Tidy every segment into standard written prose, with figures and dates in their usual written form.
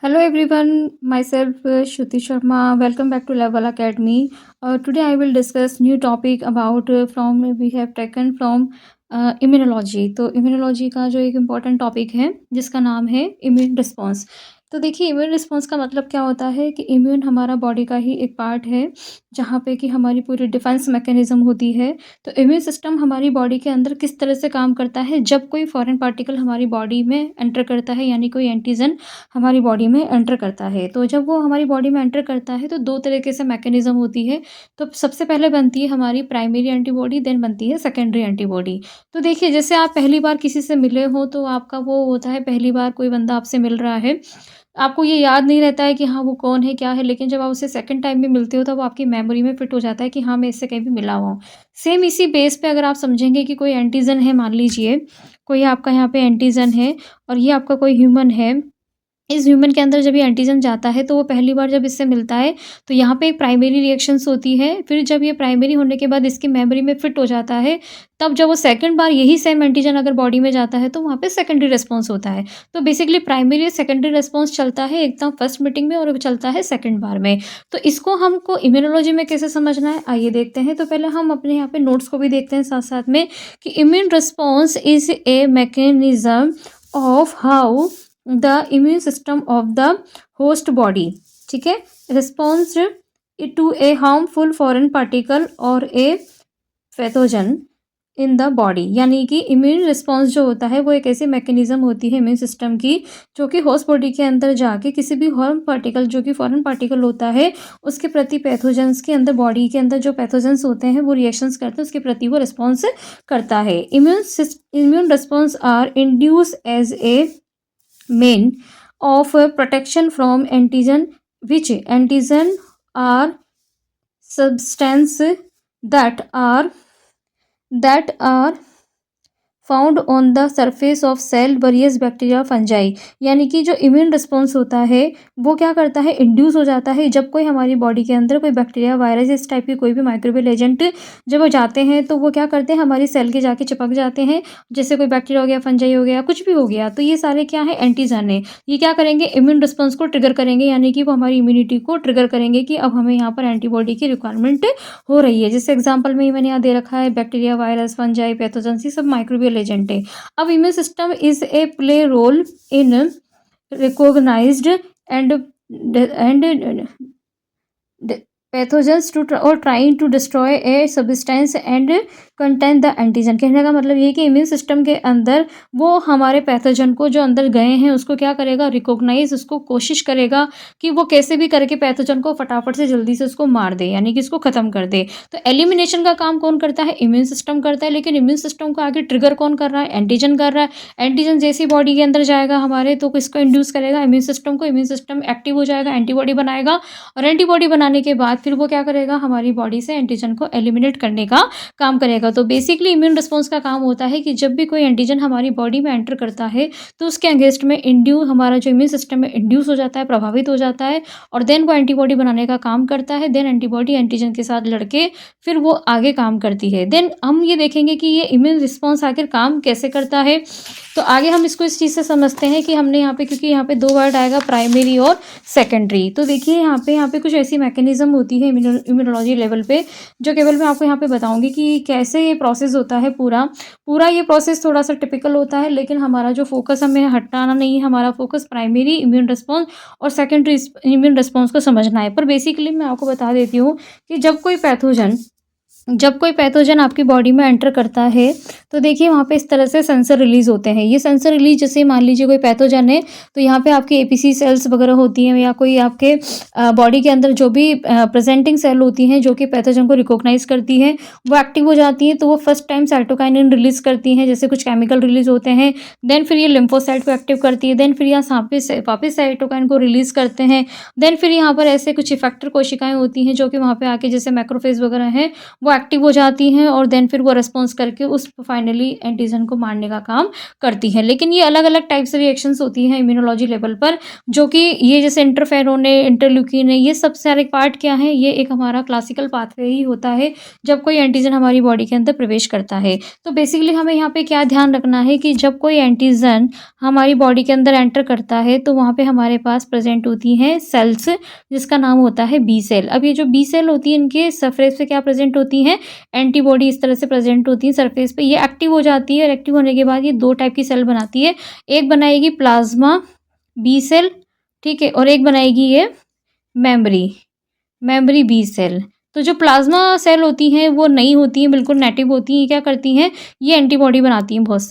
Hello everyone, myself Shruti Sharma. Welcome back to Level Academy. Today I will discuss new topic about from we have taken from immunology. तो immunology का जो एक important topic है जिसका नाम है immune response. तो देखिए इम्यून रिस्पॉन्स का मतलब क्या होता है कि इम्यून हमारा बॉडी का ही एक पार्ट है जहाँ पे कि हमारी पूरी डिफेंस मैकेनिज्म होती है। तो इम्यून सिस्टम हमारी बॉडी के अंदर किस तरह से काम करता है जब कोई फॉरेन पार्टिकल हमारी बॉडी में एंटर करता है, यानी कोई एंटीजन हमारी बॉडी में एंटर करता है। तो जब वो हमारी बॉडी में एंटर करता है तो दो तरीके से मैकेनिज्म होती है। तो सबसे पहले बनती है हमारी प्राइमरी एंटीबॉडी, देन बनती है सेकेंडरी एंटीबॉडी। तो देखिए जैसे आप पहली बार किसी से मिले हो तो आपका वो होता है, पहली बार कोई बंदा आपसे मिल रहा है, आपको ये याद नहीं रहता है कि हाँ वो कौन है क्या है, लेकिन जब आप उससे सेकंड टाइम में मिलते हो तब वो आपकी मेमोरी में फिट हो जाता है कि हाँ मैं इससे कहीं भी मिला हुआ हूँ। सेम इसी बेस पे अगर आप समझेंगे कि कोई एंटीजन है, मान लीजिए कोई आपका यहाँ पे एंटीजन है और ये आपका कोई ह्यूमन है। इस ह्यूमन के अंदर जब ये एंटीजन जाता है तो वो पहली बार जब इससे मिलता है तो यहाँ पे एक प्राइमरी रिएक्शंस होती है। फिर जब ये प्राइमरी होने के बाद इसकी मेमोरी में फिट हो जाता है, तब जब वो सेकंड बार यही सेम एंटीजन अगर बॉडी में जाता है तो वहाँ पे सेकेंडरी रिस्पॉन्स होता है। तो बेसिकली प्राइमरी और सेकेंडरी रिस्पॉन्स चलता है एकदम फर्स्ट मीटिंग में और चलता है सेकेंड बार में। तो इसको हमको इम्यूनोलॉजी में कैसे समझना है आइए देखते हैं। तो पहले हम अपने यहाँ पे नोट्स को भी देखते हैं साथ साथ में कि immune response is a mechanism of how the immune system of the host body, ठीक है, response to a harmful foreign particle और a pathogen in the body. यानी कि इम्यून रिस्पॉन्स जो होता है वो एक ऐसी मैकेनिज्म होती है इम्यून सिस्टम की जो कि होस्ट बॉडी के अंदर जाके किसी भी हार्म पार्टिकल जो कि फॉरेन पार्टिकल होता है उसके प्रति पैथोजेंस के अंदर, बॉडी के अंदर जो पैथोजेंस होते हैं वो रिएक्शंस करते हैं, उसके प्रति वो रिस्पॉन्स करता है। Immune response are induce as a mean of protection from antigen, which antigen are substance that are found on the surface of cell various bacteria fungi. यानी कि जो इम्यून रिस्पॉन्स होता है वो क्या करता है, इंड्यूस हो जाता है जब कोई हमारी बॉडी के अंदर कोई बैक्टीरिया, वायरस, इस टाइप की कोई भी माइक्रोबियल एजेंट जब वो जाते हैं तो वो क्या करते हैं, हमारी सेल के जाके चिपक जाते हैं। जैसे कोई बैक्टीरिया हो गया, फंजाई हो गया, कुछ भी हो गया, तो ये सारे क्या है, एंटीजन है। ये क्या करेंगे, इम्यून रिस्पॉन्स को ट्रिगर करेंगे, यानी कि वो हमारी इम्यूनिटी को ट्रिगर करेंगे कि अब हमें यहाँ पर एंटीबॉडी की रिक्वायरमेंट हो रही है। जैसे एग्जाम्पल में ही मैंने यहाँ दे रखा है, बैक्टीरिया, वायरस, फंजाई, पैथोजेंस, ये सब माइक्रोबियल एजेंट है। अब immune system is a play role in recognized and pathogens to or trying to destroy a substance and contain the antigen. कहने का मतलब ये कि इम्यून सिस्टम के अंदर वो हमारे पैथोजन को जो अंदर गए हैं उसको क्या करेगा, रिकॉग्नाइज, उसको कोशिश करेगा कि वो कैसे भी करके पैथोजन को फटाफट से जल्दी से उसको मार दे, यानी कि इसको खत्म कर दे। तो एलिमिनेशन का काम कौन करता है, इम्यून सिस्टम करता है। लेकिन इम्यून सिस्टम को आगे ट्रिगर कौन कर रहा है, एंटीजन कर रहा है। एंटीजन जैसी बॉडी के अंदर जाएगा हमारे तो किसको इंड्यूस करेगा, इम्यून सिस्टम को। इम्यून सिस्टम एक्टिव हो जाएगा, एंटीबॉडी बनाएगा और एंटीबॉडी बनाने के बाद फिर वो क्या करेगा, हमारी बॉडी से एंटीजन को एलिमिनेट करने का काम करेगा। तो बेसिकली इम्यून रिस्पॉन्स का काम होता है कि जब भी कोई एंटीजन हमारी बॉडी में एंटर करता है तो उसके अगेंस्ट में हमारा जो इम्यून सिस्टम है इंड्यूस हो जाता है, प्रभावित हो जाता है और देन वो एंटीबॉडी बनाने का काम करता है। देन एंटीबॉडी एंटीजन के साथ लड़के फिर वो आगे काम करती है। देन हम ये देखेंगे कि ये इम्यून रिस्पॉन्स आखिर काम कैसे करता है। तो आगे हम इसको इस चीज़ से समझते हैं कि हमने यहाँ पे, क्योंकि यहाँ पे दो वर्ड आएगा, प्राइमरी और सेकेंडरी। तो देखिए यहाँ पे कुछ ऐसी मैकेनिज्म होती है इम्यूनोलॉजी लेवल पे जो केवल मैं आपको यहाँ पे बताऊंगी कि कैसे ये प्रोसेस होता है। पूरा ये प्रोसेस थोड़ा सा टिपिकल होता है, लेकिन हमारा जो फोकस, हमें हटाना नहीं है, हमारा फोकस प्राइमरी इम्यून रिस्पॉन्स और सेकेंडरी इम्यून रिस्पॉन्स को समझना है। पर बेसिकली मैं आपको बता देती हूँ कि जब कोई पैथोजन आपकी बॉडी में एंटर करता है तो देखिए वहाँ पे इस तरह से सेंसर रिलीज होते हैं। ये सेंसर रिलीज, जैसे मान लीजिए कोई पैथोजन है तो यहाँ पे आपकी एपीसी सेल्स वगैरह होती हैं या कोई आपके बॉडी के अंदर जो भी प्रेजेंटिंग सेल होती हैं जो कि पैथोजन को रिकॉग्नाइज करती हैं, वो एक्टिव हो जाती हैं। तो वो फर्स्ट टाइम साइटोकाइनिन रिलीज करती हैं, जैसे कुछ केमिकल रिलीज होते हैं। देन फिर ये लिम्फोसाइट को एक्टिव करती है। देन फिर यहाँ वापस साइटोकाइन को रिलीज करते हैं। देन फिर यहाँ पर ऐसे कुछ इफेक्टर कोशिकाएं होती हैं जो कि वहाँ पे आके, जैसे मैक्रोफेज वगैरह हैं, वो एक्टिव हो जाती हैं और देन फिर वो रिस्पॉन्स करके उस फाइनली एंटीजन को मारने का काम करती हैं। लेकिन ये अलग-अलग टाइप से रिएक्शंस होती हैं इम्यूनोलॉजी लेवल पर, जो कि ये जैसे इंटरफेरोन है, इंटरल्यूकिन है, ये सब सारे पार्ट क्या हैं, ये एक हमारा क्लासिकल पाथवे ही होता है जब कोई एंटीजन हमारी बॉडी के अंदर प्रवेश करता है। तो बेसिकली हमें यहाँ पे क्या ध्यान रखना है कि जब कोई एंटीजन हमारी बॉडी के अंदर एंटर करता है तो वहाँ पे हमारे पास प्रेजेंट होती हैं सेल्स, जिसका नाम होता है बी सेल। अब ये जो बी सेल होती है इनके सरफेस पे क्या प्रेजेंट होती हैं, एंटीबॉडी इस तरह से प्रेजेंट होती है सरफेस पे। ये एक्टिव हो जाती है और एक्टिव होने के बाद ये दो टाइप की सेल बनाती है। एक बनाएगी प्लाज्मा बी सेल, ठीक है, और एक बनाएगी ये मेमोरी मेमोरी बी सेल। तो जो प्लाज्मा सेल होती हैं वो नई होती हैं, बिल्कुल नेटिव होती हैं। ये क्या करती हैं, ये एंटीबॉडी बनाती हैं बहुत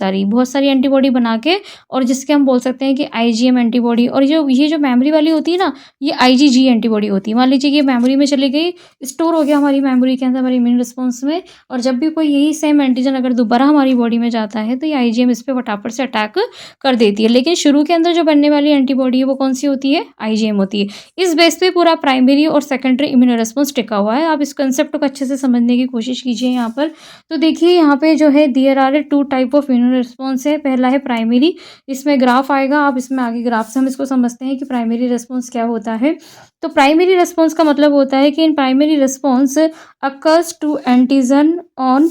सारी एंटीबॉडी बना के, और जिसके हम बोल सकते हैं कि आईजीएम एंटीबॉडी। और ये जो मेमोरी वाली होती है ना, ये आईजीजी एंटीबॉडी होती है। मान लीजिए कि ये मेमोरी में चली गई, स्टोर हो गया हमारी मेमोरी के अंदर, हमारी इम्यून रिस्पॉन्स में, और जब भी कोई यही सेम एंटीजन अगर दोबारा हमारी बॉडी में जाता है तो ये आईजीएम इस पर फटाफट से अटैक कर देती है। लेकिन शुरू के अंदर जो बनने वाली एंटीबॉडी है वो कौन सी होती है, आईजीएम होती है। इस बेस पे पूरा प्राइमरी और सेकेंडरी इम्यूनो रिस्पॉन्स टिका हुआ है। आप इस कंसेप्ट को अच्छे से समझने की कोशिश कीजिए यहाँ पर। तो देखिए यहाँ पे जो है there are 2 type of immuno response है। पहला है प्राइमरी, इसमें ग्राफ आएगा, आप इसमें आगे ग्राफ से हम इसको समझते हैं कि प्राइमरी रिस्पॉन्स क्या होता है। तो प्राइमरी रिस्पॉन्स का मतलब होता है कि in primary response occurs to antigen on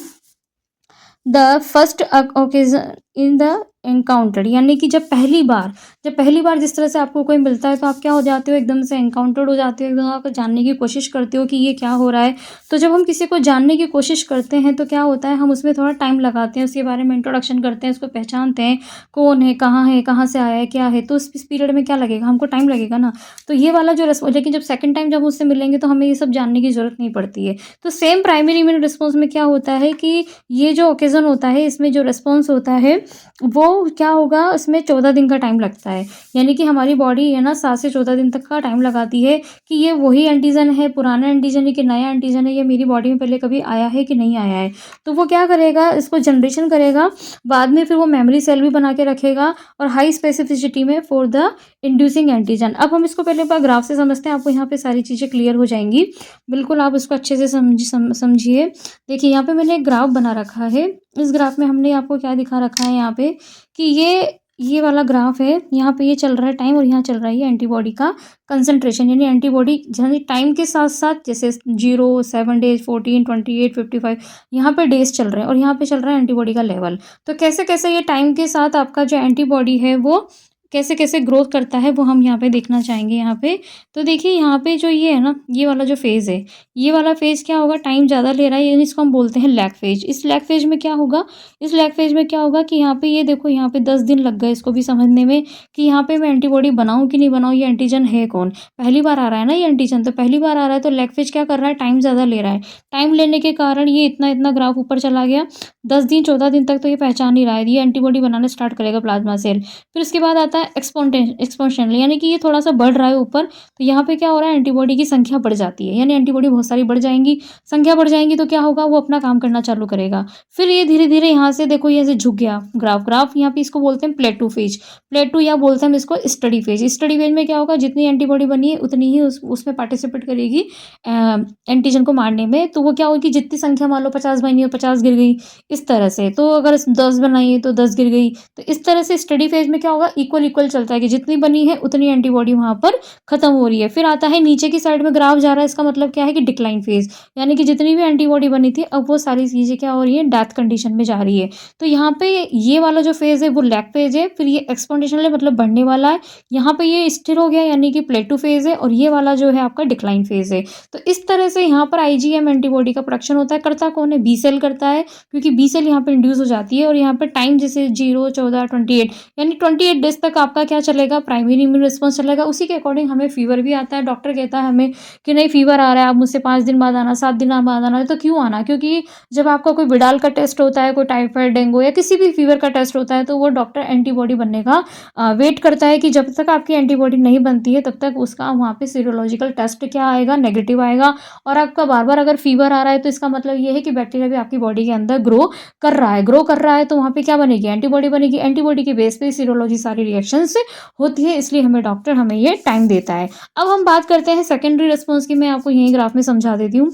the first occasion in the encounter, यानी कि जब पहली बार जिस तरह से आपको कोई मिलता है तो आप क्या हो जाते हो, एकदम से एनकाउंटर्ड हो जाते हो, एकदम आप जानने की कोशिश करते हो कि ये क्या हो रहा है। तो जब हम किसी को जानने की कोशिश करते हैं तो क्या होता है, हम उसमें थोड़ा टाइम लगाते हैं, उसके बारे में इंट्रोडक्शन करते हैं, उसको पहचानते हैं, कौन है, कहाँ से आया है, क्या है। तो उस पीरियड में क्या लगेगा, हमको टाइम लगेगा ना। तो ये वाला जो रिस्पॉन्स, लेकिन जब सेकंड टाइम जब उससे मिलेंगे तो हमें ये सब जानने की जरूरत नहीं पड़ती है। तो सेम प्राइमरी इम्यून रिस्पॉन्स में क्या होता है कि ये जो ओकेजन होता है, इसमें जो रिस्पॉन्स होता है वो क्या होगा, उसमें 14 दिन का टाइम लगता है। यानी कि हमारी बॉडी है ना 7 से 14 दिन तक का टाइम लगाती है कि ये वही एंटीजन है, पुराना एंटीजन है कि नया एंटीजन है, ये मेरी बॉडी में पहले कभी आया है कि नहीं आया है। तो वो क्या करेगा, इसको जनरेशन करेगा, बाद में फिर वो मेमोरी सेल भी बना के रखेगा, और हाई स्पेसिफिसिटी में फॉर द इंड्यूसिंग एंटीजन। अब हम इसको पहले ग्राफ से समझते हैं, आपको यहाँ पे सारी चीज़ें क्लियर हो जाएंगी। बिल्कुल आप इसको अच्छे से समझिए। देखिए यहाँ पे मैंने एक ग्राफ बना रखा है। इस ग्राफ में हमने आपको क्या दिखा रखा है यहाँ पे कि ये वाला ग्राफ है, यहाँ पे ये चल रहा है टाइम, और यहाँ चल रहा है ये एंटीबॉडी का कंसंट्रेशन, यानी एंटीबॉडी टाइम के साथ साथ जैसे 0, 7 डेज, 14, 28, 55, यहाँ पे डेज चल रहे हैं, और यहाँ पे चल रहा है एंटीबॉडी का लेवल। तो कैसे कैसे ये टाइम के साथ आपका जो एंटीबॉडी है वो कैसे कैसे ग्रोथ करता है वो हम यहाँ पे देखना चाहेंगे यहाँ पे। तो देखिए यहाँ पे जो ये है ना, ये वाला जो फेज़ है, ये वाला फेज़ क्या होगा, टाइम ज़्यादा ले रहा है, यानी इसको हम बोलते हैं लैग फेज। इस लैग फेज में क्या होगा, इस लैग फेज में क्या होगा कि यहाँ पे ये देखो, यहाँ पे 10 दिन लग गए इसको भी समझने में कि यहाँ पे मैं एंटीबॉडी बनाऊँ कि नहीं बनाऊँ, ये एंटीजन है कौन, पहली बार आ रहा है ना ये एंटीजन, तो पहली बार आ रहा है तो लैग फेज क्या कर रहा है, टाइम ज़्यादा ले रहा है। टाइम लेने के कारण ये इतना इतना ग्राफ ऊपर चला गया। 10 दिन 14 दिन तक तो ये पहचान नहीं रहा है, ये एंटीबॉडी बनाना स्टार्ट करेगा प्लाज्मा सेल। फिर उसके बाद आता है एक्सपोनेंशियल, यानी कि ये थोड़ा सा बढ़ रहा है ऊपर, तो यहाँ पे क्या हो रहा है, एंटीबॉडी की संख्या बढ़ जाती है, यानी एंटीबॉडी बहुत सारी बढ़ जाएंगी। संख्या बढ़ जाएंगी तो क्या होगा, वो अपना काम करना चालू करेगा। फिर ये धीरे धीरे यहाँ से देखो, ये ऐसे झुक गया ग्राफ यहाँ पे, इसको बोलते हैं प्लेटू फेज। प्लेटू या बोलते हैं हम इसको स्टडी फेज। स्टडी फेज में क्या होगा, जितनी एंटीबॉडी बनी है उतनी ही उसमें पार्टिसिपेट करेगी एंटीजन को मारने में। तो वो क्या होगी, जितनी संख्या मान लो 50 बनी है 50 गिर गई, इस तरह से। तो अगर 10 बनाई है तो 10 गिर गई। तो इस तरह से स्टडी फेज में क्या होगा, इक्वल इक्वल चलता है कि जितनी बनी है उतनी एंटीबॉडी वहां पर खत्म हो रही है। फिर आता है नीचे की साइड में ग्राफ जा रहा है, इसका मतलब क्या है कि डिक्लाइन फेज, यानी कि जितनी भी एंटीबॉडी बनी थी अब वो सारी चीजें क्या हो रही है, डेथ कंडीशन में जा रही है। तो यहाँ पे ये वाला जो फेज है वो लैग फेज है। फिर ये एक्सपोनेंशियल है, मतलब बढ़ने वाला है। यहाँ पे ये स्थिर हो गया, यानी कि प्लेटू फेज है, और ये वाला जो है आपका डिक्लाइन फेज है। तो इस तरह से यहाँ पर आईजीएम एंटीबॉडी का प्रोडक्शन होता है। करता कौन है, बी सेल करता है, क्योंकि बी सेल यहाँ पे इंड्यूस हो जाती है। और यहाँ पे टाइम जैसे 0, 14, 28, यानी 28 डेज तक आपका क्या चलेगा, प्राइमरी इम्यून रिस्पॉन्स चलेगा। उसी के अकॉर्डिंग हमें फीवर भी आता है। डॉक्टर कहता है हमें कि नहीं फीवर आ रहा है, आप मुझसे 5 दिन बाद आना, 7 दिन बाद आना। तो क्यों आना, क्योंकि जब आपका कोई विडाल का टेस्ट होता है, कोई टाइफाइड, डेंगू या किसी भी फीवर का टेस्ट होता है, तो वो डॉक्टर एंटीबॉडी बनने का वेट करता है कि जब तक आपकी एंटीबॉडी नहीं बनती है तब तक उसका वहाँ पे सीरोलॉजिकल टेस्ट क्या आएगा, नेगेटिव आएगा। और आपका बार बार अगर फीवर आ रहा है तो इसका मतलब ये है कि बैक्टीरिया भी आपकी बॉडी के अंदर ग्रो कर रहा है। तो वहाँ पे क्या बनेगी, एंटीबॉडी बनेगी। एंटीबॉडी के बेस पे सीरोलॉजी सारी रिएक्शंस होती है, इसलिए डॉक्टर हमें ये टाइम देता है। अब हम बात करते हैं सेकेंडरी रिस्पॉन्स की। मैं आपको यही ग्राफ में समझा देती हूँ।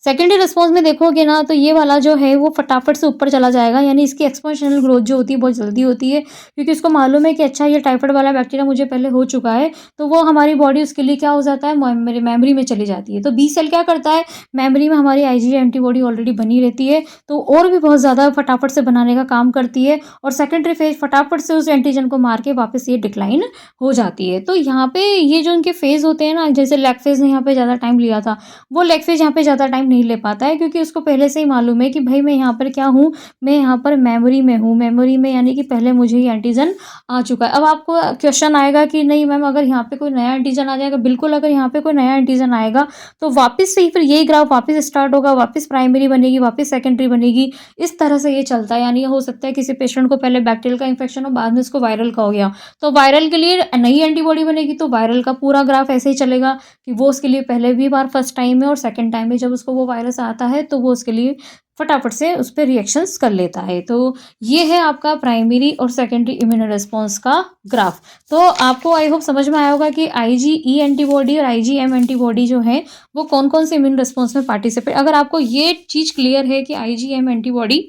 सेकेंडरी रिस्पॉन्स में देखोगे ना तो ये वाला जो है वो फटाफट से ऊपर चला जाएगा, यानी इसकी एक्सपोनेंशियल ग्रोथ जो होती है बहुत जल्दी होती है, क्योंकि उसको मालूम है कि अच्छा ये टाइफाइड वाला बैक्टीरिया मुझे पहले हो चुका है, तो वो हमारी बॉडी उसके लिए क्या हो जाता है, मेरे मेमोरी में चली जाती है। तो बी सेल क्या करता है, मेमोरी में हमारी आईजीजी एंटीबॉडी ऑलरेडी बनी रहती है, तो और भी बहुत ज़्यादा फटाफट से बनाने का काम करती है, और सेकेंडरी फेज फटाफट से उस एंटीजन को मार के वापस ये डिक्लाइन हो जाती है। तो यहाँ पे ये जो इनके फेज होते हैं ना, जैसे लैग फेज ने यहाँ पे ज़्यादा टाइम लिया था, वो लेग फेज यहाँ पे ज़्यादा टाइम नहीं ले पाता है, क्योंकि उसको पहले से ही मालूम है कि भाई मैं यहाँ पर क्या हूँ, मैं यहाँ पर मेमोरी में हूँ, मेमोरी में यानी कि पहले मुझे ये एंटीजन आ चुका है। अब आपको क्वेश्चन आएगा कि नहीं मैम, अगर यहाँ पे कोई नया एंटीजन आ जाएगा, बिल्कुल अगर यहाँ पे कोई नया एंटीजन आएगा तो वापस से ही फिर यही ग्राफ वापस स्टार्ट होगा, वापस प्राइमरी बनेगी, वापस सेकेंडरी बनेगी, इस तरह से ये चलता है। यानी ये हो सकता है किसी पेशेंट को पहले बैक्टीरियल का इन्फेक्शन हो, बाद में उसको वायरल का हो गया, तो वायरल के लिए नई एंटीबॉडी बनेगी, तो वायरल का पूरा ग्राफ ऐसे ही चलेगा कि वो उसके लिए पहले भी बार फर्स्ट टाइम है, और सेकंड टाइम में जब उसको वो वायरस आता है तो वो उसके लिए फटाफट से उस पर रिएक्शंस कर लेता है। तो ये है आपका प्राइमरी और सेकेंडरी इम्यूनो रिस्पॉन्स का ग्राफ। तो आपको आई होप समझ में आया होगा कि आईजीई एंटीबॉडी और आईजीएम एंटीबॉडी जो है वो कौन कौन से इम्यून रिस्पॉन्स में पार्टिसिपेट, अगर आपको ये चीज़ क्लियर है कि आईजीएम एंटीबॉडी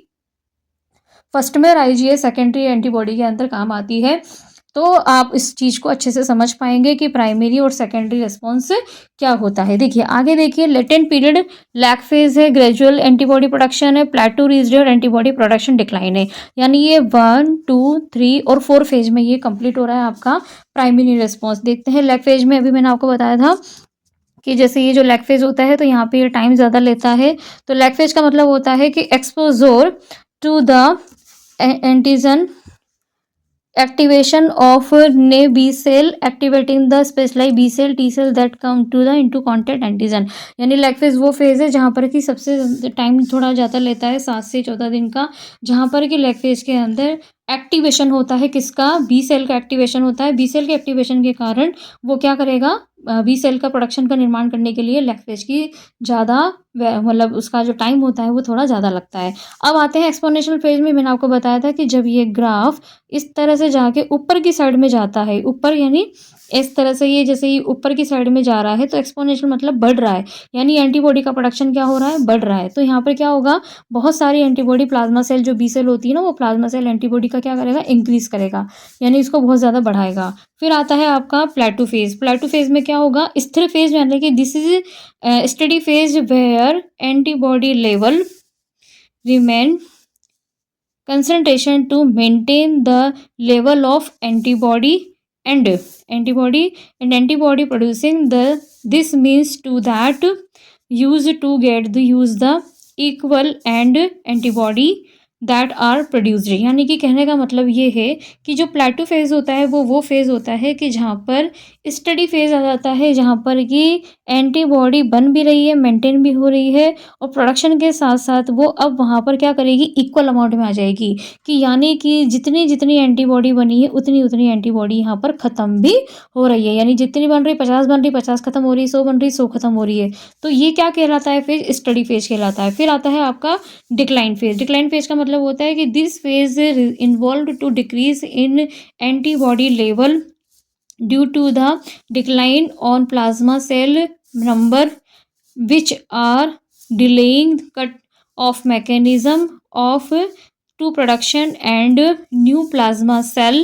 फर्स्ट में और आईजीए सेकेंडरी एंटीबॉडी के अंदर काम आती है, तो आप इस चीज़ को अच्छे से समझ पाएंगे कि प्राइमरी और सेकेंडरी रिस्पॉन्स क्या होता है। देखिए आगे देखिए, लेटेंट पीरियड लैग फेज है, ग्रेजुअल एंटीबॉडी प्रोडक्शन है, प्लेटू रीजड और एंटीबॉडी प्रोडक्शन डिक्लाइन है। यानी ये 1, 2, 3 और 4 फेज में ये कंप्लीट हो रहा है आपका प्राइमरी रिस्पॉन्स। देखते हैं लैग फेज में, अभी मैंने आपको बताया था कि जैसे ये जो लैग फेज होता है तो यहाँ पे ये टाइम ज़्यादा लेता है। तो लैग फेज का मतलब होता है कि exposure to the antigen activation of ne B cell activating the specialized B cell T cell that come to the into contact antigen। यानी लैग फेज वो फेज है जहाँ पर कि सबसे टाइम थोड़ा ज़्यादा लेता है, 7 से 14 दिन का, जहाँ पर कि लैग फेज के अंदर एक्टिवेशन होता है किसका, बी सेल का एक्टिवेशन होता है। बी सेल के एक्टिवेशन के कारण वो क्या करेगा, बी सेल का प्रोडक्शन का निर्माण करने के लिए लैग फेज की ज़्यादा मतलब उसका जो टाइम होता है वो थोड़ा ज़्यादा लगता है। अब आते हैं एक्सपोनेंशियल फेज में। मैंने आपको बताया था कि जब ये ग्राफ इस तरह से जाके ऊपर की साइड में जाता है, ऊपर यानी इस तरह से, ये जैसे ये ऊपर की साइड में जा रहा है तो एक्सपोनेंशियल मतलब बढ़ रहा है, यानी एंटीबॉडी का प्रोडक्शन क्या हो रहा है, बढ़ रहा है। तो यहाँ पर क्या होगा, बहुत सारी एंटीबॉडी प्लाज्मा सेल जो बी सेल होती है ना, वो प्लाज्मा सेल एंटीबॉडी का क्या करेगा, इंक्रीज करेगा, यानी इसको बहुत ज़्यादा बढ़ाएगा। फिर आता है आपका प्लेटू फेज। प्लेटू फेज में क्या होगा, स्थिर फेज, यानी कि this is steady phase where antibody level remain concentration to maintain the level of antibody and antibody producing the, this means to that use to get the use the equal and antibody that are produced. यानी कि कहने का मतलब ये है कि जो प्लेटू phase होता है वो फेज होता है कि जहाँ पर स्टडी फेज आ जाता है, जहाँ पर कि एंटीबॉडी बन भी रही है, मेंटेन भी हो रही है, और प्रोडक्शन के साथ साथ वो अब वहाँ पर क्या करेगी, इक्वल अमाउंट में आ जाएगी, कि यानी कि जितनी जितनी एंटीबॉडी बनी है उतनी उतनी एंटीबॉडी यहाँ पर ख़त्म भी हो रही है। यानी जितनी बन रही 50 बन रही, 50 ख़त्म हो रही, 100 बन रही, 100 ख़त्म हो रही है। तो ये क्या कहलाता है फेज, स्टडी फेज कहलाता है। फिर आता है आपका डिक्लाइन फेज। डिक्लाइन फेज का मतलब होता है कि this phase involve to decrease in antibody level due to the decline on plasma cell number which are delaying cut off mechanism of to production and new plasma cell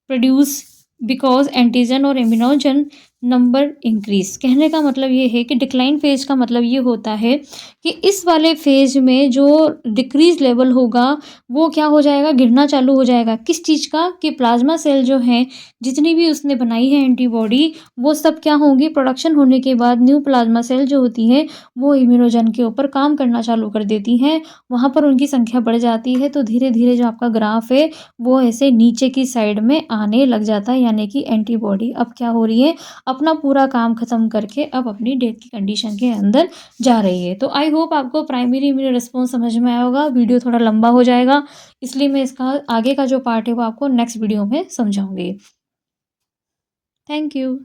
produce because antigen और immunogen number increase. कहने का मतलब ये है कि decline phase का मतलब ये होता है कि इस वाले फेज में जो डिक्रीज लेवल होगा वो क्या हो जाएगा, गिरना चालू हो जाएगा। किस चीज़ का, कि प्लाज्मा सेल जो हैं जितनी भी उसने बनाई है एंटीबॉडी, वो सब क्या होंगी, प्रोडक्शन होने के बाद न्यू प्लाज्मा सेल जो होती हैं वो इम्यूनोजन के ऊपर काम करना चालू कर देती हैं, वहाँ पर उनकी संख्या बढ़ जाती है। तो धीरे धीरे जो आपका ग्राफ है वो ऐसे नीचे की साइड में आने लग जाता है, यानी कि एंटीबॉडी अब क्या हो रही है, अपना पूरा काम खत्म करके अब अपनी डेथ की कंडीशन के अंदर जा रही है। तो आई होप आपको प्राइमरी इम्यून रिस्पॉन्स समझ में आया होगा। वीडियो थोड़ा लंबा हो जाएगा, इसलिए मैं इसका आगे का जो पार्ट है वो आपको नेक्स्ट वीडियो में समझाऊंगी। Thank you.